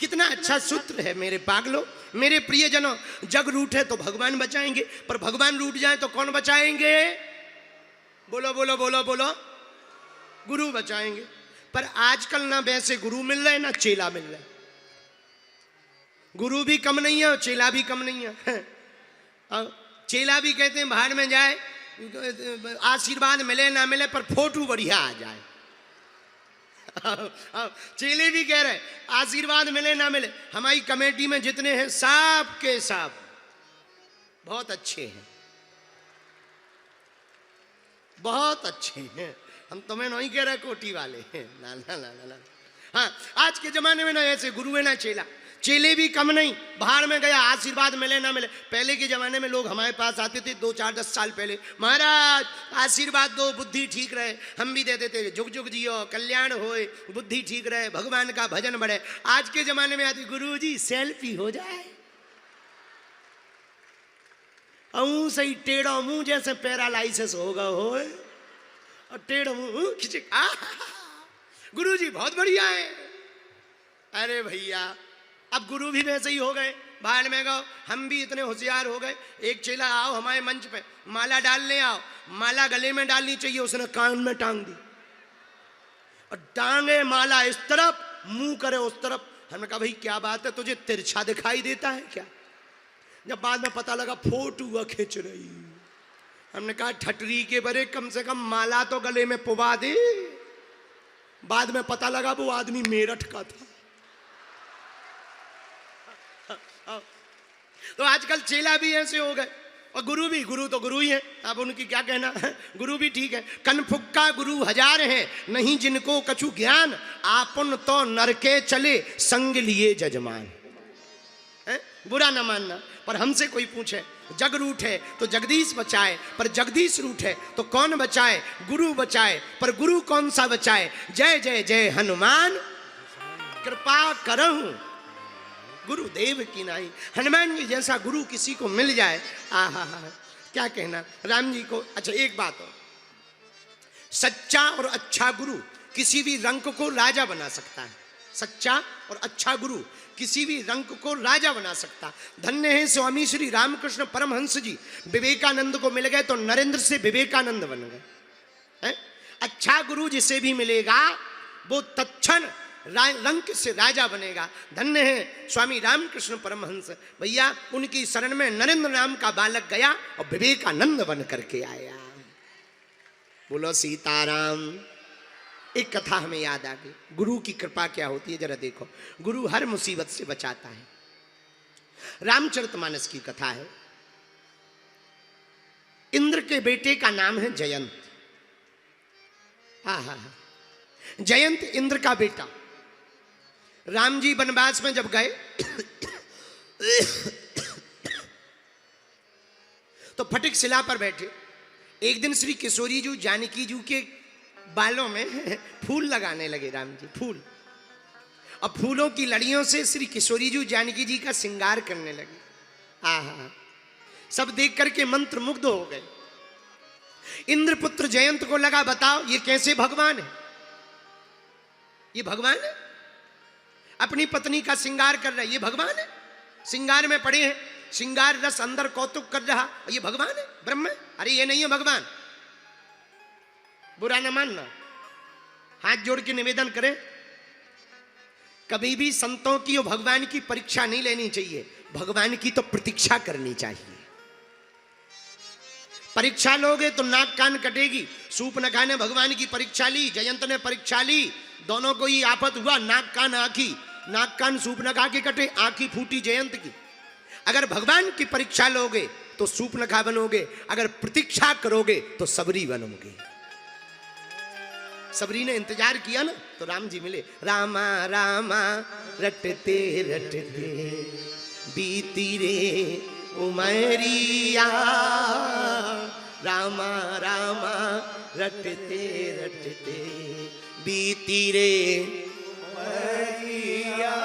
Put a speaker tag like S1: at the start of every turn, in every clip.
S1: कितना अच्छा सूत्र है मेरे पागलों, मेरे प्रियजनों। जग रूठे तो भगवान बचाएंगे, पर भगवान रूठ जाए तो कौन बचाएंगे? बोलो बोलो बोलो बोलो, गुरु बचाएंगे। पर आजकल ना वैसे गुरु मिल रहे ना चेला मिल रहे। गुरु भी कम नहीं है और चेला भी कम नहीं है। चेला भी कहते हैं बाहर में जाए, आशीर्वाद मिले ना मिले पर फोटो बढ़िया आ जाए। चेले भी कह रहे आशीर्वाद मिले ना मिले, हमारी कमेटी में जितने हैं सब के सब बहुत अच्छे हैं, बहुत अच्छे हैं। हम तुम्हें नहीं कह रहे कोटी वाले हैं, ना ना ना ना। हाँ, आज के जमाने में ना ऐसे गुरु है ना चेला। चेले भी कम नहीं, बाहर में गया आशीर्वाद मिले ना मिले। पहले के जमाने में लोग हमारे पास आते थे 2-4-10 साल पहले, महाराज आशीर्वाद दो, बुद्धि ठीक रहे। हम भी देते थे, जुग जुग जियो, कल्याण होए, बुद्धि ठीक रहे, भगवान का भजन बढ़े। आज के जमाने में आते, गुरु जी सेल्फी हो जाए। अऊ सही टेढ़ा मुंह जैसे पैरालाइसिस होगा हो, और टेढ़ा मुंह खिंचे। गुरु जी बहुत बढ़िया है। अरे भैया अब गुरु भी वैसे ही हो गए, बाहर में गो। हम भी इतने होशियार हो गए। एक चेला आओ हमारे मंच पे, माला डालने आओ, माला गले में डालनी चाहिए, उसने कान में टांग दी और टांगे माला इस तरफ, मुंह करे उस तरफ। हमने कहा भाई क्या बात है, तुझे तिरछा दिखाई देता है क्या? जब बाद में पता लगा फोटो खींच रही। हमने कहा ठटरी के बरे, कम से कम माला तो गले में पुबा दे। बाद में पता लगा वो आदमी मेरठ का था। तो आजकल चेला भी ऐसे हो गए और गुरु भी, गुरु तो गुरु ही है, अब उनकी क्या कहना। गुरु भी ठीक है। कनफुक्का गुरु हजार हैं, नहीं जिनको कछु ज्ञान, आपन तो नरके चले संग लिए जजमान। बुरा ना मानना, पर हमसे कोई पूछे जग रूठे तो जगदीश बचाए, पर जगदीश रूठे तो कौन बचाए? गुरु बचाए, पर गुरु कौन सा बचाए? जय जय जय हनुमान कृपा करहूं गुरुदेव की नाई। हनुमान जी जैसा गुरु किसी को मिल जाए, आहा हा, क्या कहना। राम जी को, अच्छा एक बात हो, सच्चा और अच्छा गुरु किसी भी रंग को राजा बना सकता है। सच्चा और अच्छा गुरु किसी भी रंग को राजा बना सकता। धन्य है स्वामी श्री रामकृष्ण परमहंस जी, विवेकानंद को मिल गए तो नरेंद्र से विवेकानंद बन गए। अच्छा गुरु जिसे भी मिलेगा वो तत्क्षण रंग से राजा बनेगा। धन्य है स्वामी रामकृष्ण परमहंस, भैया उनकी शरण में नरेंद्र नाम का बालक गया और विवेकानंद बन करके आया। बोलो सीताराम। एक कथा हमें याद आ गई, गुरु की कृपा क्या होती है जरा देखो। गुरु हर मुसीबत से बचाता है। रामचरितमानस की कथा है। इंद्र के बेटे का नाम है जयंत। आहा, जयंत इंद्र का बेटा। राम जी वनवास में जब गए तो फटिक शिला पर बैठे। एक दिन श्री किशोरी जी जानकी जी के बालों में फूल लगाने लगे राम जी, फूल। अब फूलों की लड़ियों से श्री किशोरी जी जानकी जी का श्रृंगार करने लगे। आहा, सब देख करके मंत्र मुग्ध हो गए। इंद्रपुत्र जयंत को लगा बताओ ये कैसे भगवान है? ये भगवान है? अपनी पत्नी का श्रृंगार कर रहा है, ये भगवान है? श्रृंगार में पड़े हैं, श्रृंगार रस अंदर कौतुक कर रहा, ये भगवान है? ब्रह्म? अरे ये नहीं है भगवान। बुरा न मानना, हाथ जोड़ के निवेदन करें, कभी भी संतों की और भगवान की परीक्षा नहीं लेनी चाहिए, भगवान की तो प्रतीक्षा करनी चाहिए। परीक्षा लोगे तो नाक कान कटेगी। सूपनखा ने भगवान की परीक्षा ली, जयंत ने परीक्षा ली, दोनों को ही आफत हुआ। नाक कान आंखी, नाक कान सूपनखा के कटे, आंखी फूटी जयंत की। अगर भगवान की परीक्षा लोगे तो सूपनखा बनोगे, अगर प्रतीक्षा करोगे तो सबरी बनोगे। सबरी ने इंतजार किया ना तो राम जी मिले। रामा रामा रटते रटते बीती रे उमरिया, रामा रामा रटते रटते बीती रे उमरिया।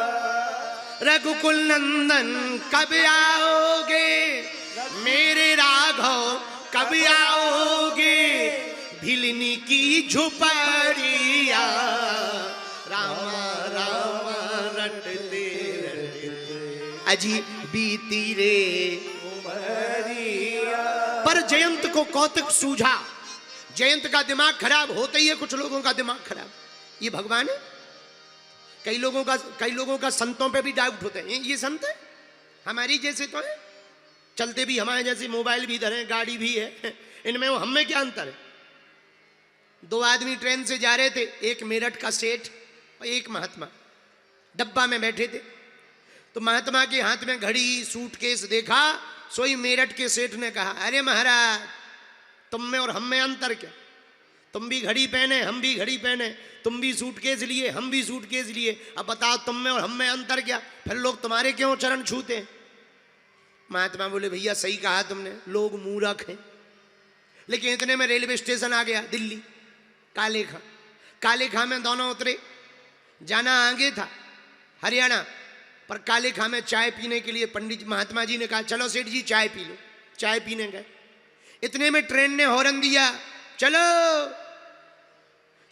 S1: रघुकुल नंदन कब आओगे, मेरे राघव कब आओगे, भिलनी की झुपड़िया, रामा रामा रटते अजी बीती रे उमरिया। पर जयंत को कौतुक सूझा, जयंत का दिमाग खराब होता ही है, कुछ लोगों का दिमाग खराब। ये भगवान है, कई लोगों का संतों पे भी डाउट होते हैं, ये संत है हमारी जैसे तो है, चलते भी हमारे जैसे, मोबाइल भी इधर है, गाड़ी भी है, इनमें वो हम में क्या अंतर है। दो आदमी ट्रेन से जा रहे थे, एक मेरठ का सेठ और एक महात्मा, डब्बा में बैठे थे। तो महात्मा के हाथ में घड़ी सूटकेस देखा, सोई मेरठ के सेठ ने कहा, अरे महाराज तुम में और हम में अंतर क्या, तुम भी घड़ी पहने हम भी घड़ी पहने, तुम भी सूटकेस लिए हम भी सूटकेस लिए, अब बताओ तुम में और हम में अंतर क्या, फिर लोग तुम्हारे क्यों चरण छूते हैं। महात्मा बोले भैया सही कहा तुमने, लोग मूर्ख हैं। लेकिन इतने में रेलवे स्टेशन आ गया दिल्ली, काले खां में दोनों उतरे, जाना आगे था हरियाणा, पर काले खां में चाय पीने के लिए पंडित महात्मा जी ने कहा चलो सेठ जी चाय पी लो, चाय पीने गए। इतने में ट्रेन ने हॉर्न दिया, चलो।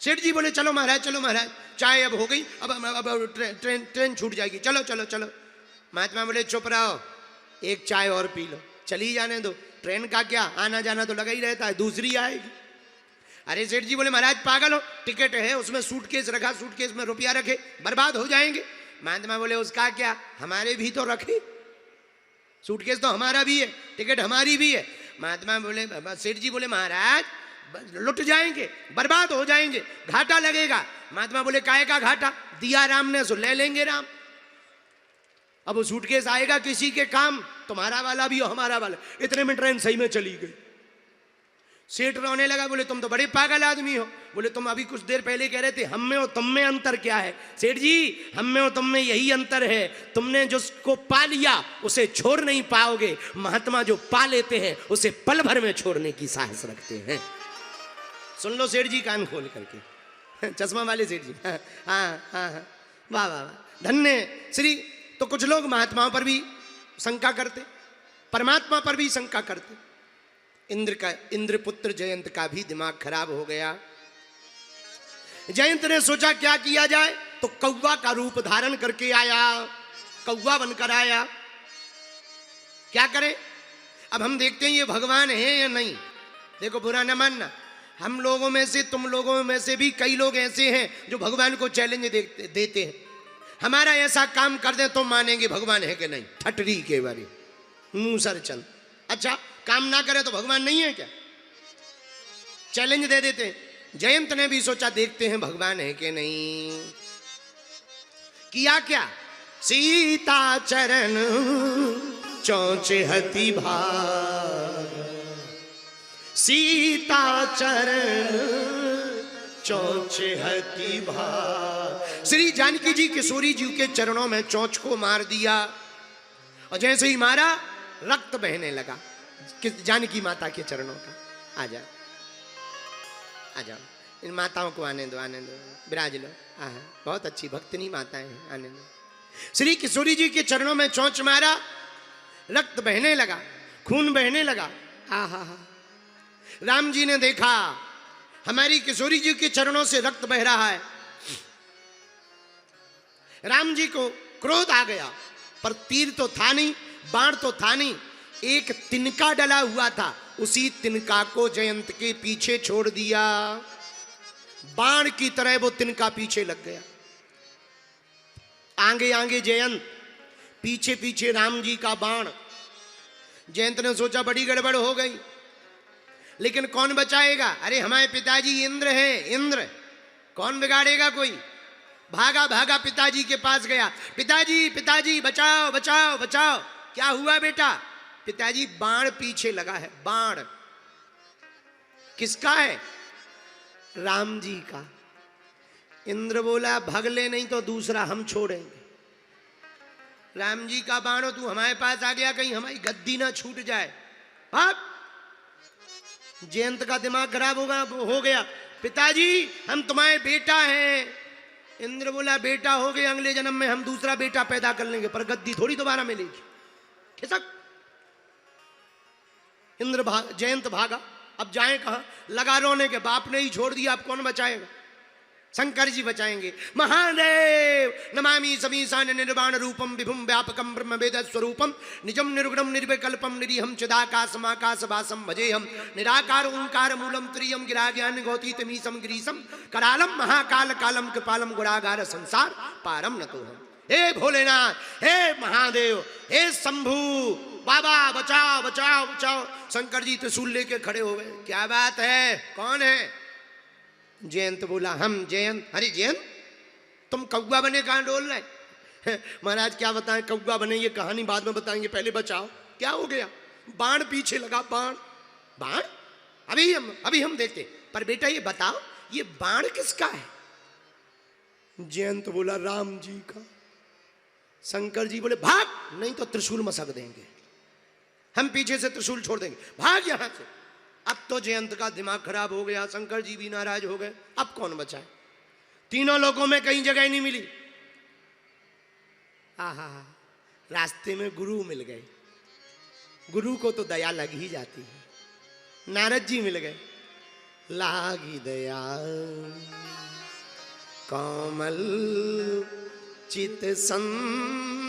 S1: सेठ जी बोले चलो महाराज चलो महाराज, चाय अब हो गई, अब ट्रेन छूट जाएगी, चलो चलो चलो। महात्मा बोले चुप रहो, एक चाय और पी लो, चली जाने दो, ट्रेन का क्या आना जाना तो लगा ही रहता है, दूसरी आएगी। अरे सेठ जी बोले महाराज पागल हो, टिकट है उसमें सूटकेस रखा, सूटकेस में रुपया रखे, बर्बाद हो जाएंगे। महात्मा बोले उसका क्या, हमारे भी तो रखे, सूटकेस तो हमारा भी है, टिकट हमारी भी है। महात्मा बोले, सेठ जी बोले महाराज लुट जाएंगे, बर्बाद हो जाएंगे, घाटा लगेगा। महात्मा बोले काहे का घाटा, दिया राम ने सो ले लेंगे राम। अब वो सूटकेस आएगा किसी के काम, तुम्हारा वाला भी और हमारा वाला। इतने में ट्रेन सही में चली गई। सेठ रोने लगा, बोले तुम तो बड़े पागल आदमी हो। बोले तुम अभी कुछ देर पहले कह रहे थे हम में और तुम में अंतर क्या है। सेठ जी हम में और तुम में यही अंतर है, तुमने जिसको पा लिया उसे छोड़ नहीं पाओगे, महात्मा जो पा लेते हैं उसे पल भर में छोड़ने की साहस रखते हैं। सुन लो सेठ जी कान खोल करके, चश्मा वाले सेठ जी। हाँ हाँ हाँ, वाह वाह वाह, धन्य श्री। तो कुछ लोग महात्माओं पर भी शंका करते, परमात्मा पर भी शंका करते। इंद्रपुत्र जयंत का भी दिमाग खराब हो गया। जयंत ने सोचा क्या किया जाए, तो कौवा का रूप धारण करके आया, कौवा बनकर आया। क्या करें, अब हम देखते हैं ये भगवान है या नहीं। देखो बुरा न मानना, हम लोगों में से, तुम लोगों में से भी कई लोग ऐसे हैं जो भगवान को चैलेंज देते हैं। हमारा ऐसा काम कर दे तो मानेंगे भगवान है कि नहीं, ठटरी के बारे मूसर चंद। अच्छा काम ना करे तो भगवान नहीं है क्या, चैलेंज दे देते हैं। जयंत ने भी सोचा देखते हैं भगवान है कि नहीं। किया क्या, सीता चरण चौचे हति भाग, सीता चरण चौचे हति भाग। श्री जानकी जी किशोरी जी के चरणों में चौंच को मार दिया, और जैसे ही मारा रक्त बहने लगा जानकी माता के चरणों का। आ जाओ आ जाओ, इन माताओं को आने दो, आने दो, विराज लो। बहुत अच्छी भक्तनी माताएं हैं, आने दो। श्री किशोरी जी के चरणों में चौंच मारा, रक्त बहने लगा, खून बहने लगा। हा। राम जी ने देखा हमारी किशोरी जी के चरणों से रक्त बह रहा है। राम जी को क्रोध आ गया, पर तीर तो था नहीं, बाण तो था नहीं, एक तिनका डला हुआ था, उसी तिनका को जयंत के पीछे छोड़ दिया। बाण की तरह वो तिनका पीछे लग गया। आगे आगे जयंत, पीछे पीछे राम जी का बाण। जयंत ने सोचा बड़ी गड़बड़ हो गई, लेकिन कौन बचाएगा। अरे हमारे पिताजी इंद्र हैं, इंद्र कौन बिगाड़ेगा कोई। भागा भागा पिताजी के पास गया, पिताजी पिताजी बचाओ बचाओ बचाओ। क्या हुआ बेटा। पिताजी बाण पीछे लगा है, बाण किसका है, राम जी का। इंद्र बोला भाग ले, नहीं तो दूसरा हम छोड़ेंगे। राम जी का बाण हो, तू हमारे पास आ गया, कहीं हमारी गद्दी ना छूट जाए। भाग। जयंत का दिमाग खराब हो गया, पिताजी हम तुम्हारे बेटा हैं। इंद्र बोला बेटा हो गए, अगले जन्म में हम दूसरा बेटा पैदा कर लेंगे, पर गद्दी थोड़ी दोबारा मिलेगी। खिसक। जयंत भागा, अब जाए कहां, लगा रोने के, बाप ने ही छोड़ दिया, अब कौन बचाएगा। शंकर जी बचाएंगे। महादेव नमामि समीशान निर्वाण रूपम विभुम व्यापकम ब्रह्म वेद स्वरूपम निजम निर्गुणम निर्विकल्पम निरीहम चिदाकाशमाकाश वासम भजेहम निराकार ओंकार मूलम त्रियम गिरा ज्ञान गौतीतमीशम गिरीशम करालम महाकाल कालम कृपालम गुणागार संसार पारम न तो हम। हे भोलेनाथ, हे महादेव, हे शंभू बाबा बचाओ बचाओ बचाओ। शंकर जी त्रिशूल लेके खड़े हो गए। क्या बात है, कौन है? जयंत बोला, हम जयंत। अरे जयंत, तुम कौवा बने कहां डोल रहे? महाराज क्या बताएं, कौवा बने ये कहानी बाद में बताएंगे, पहले बचाओ। क्या हो गया? बाण पीछे लगा। बाण बाण अभी हम देखते। पर बेटा ये बताओ, ये बाण किसका है? जयंत बोला, राम जी का। शंकर जी बोले, भाग, नहीं तो त्रिशूल मसक देंगे, हम पीछे से त्रिशूल छोड़ देंगे, भाग यहां से। अब तो जयंत का दिमाग खराब हो गया, शंकर जी भी नाराज हो गए। अब कौन बचाए? तीनों लोगों में कहीं जगह नहीं मिली। आहा, रास्ते में गुरु मिल गए। गुरु को तो दया लग ही जाती है। नारद जी मिल गए। लागी दया कोमल चित संग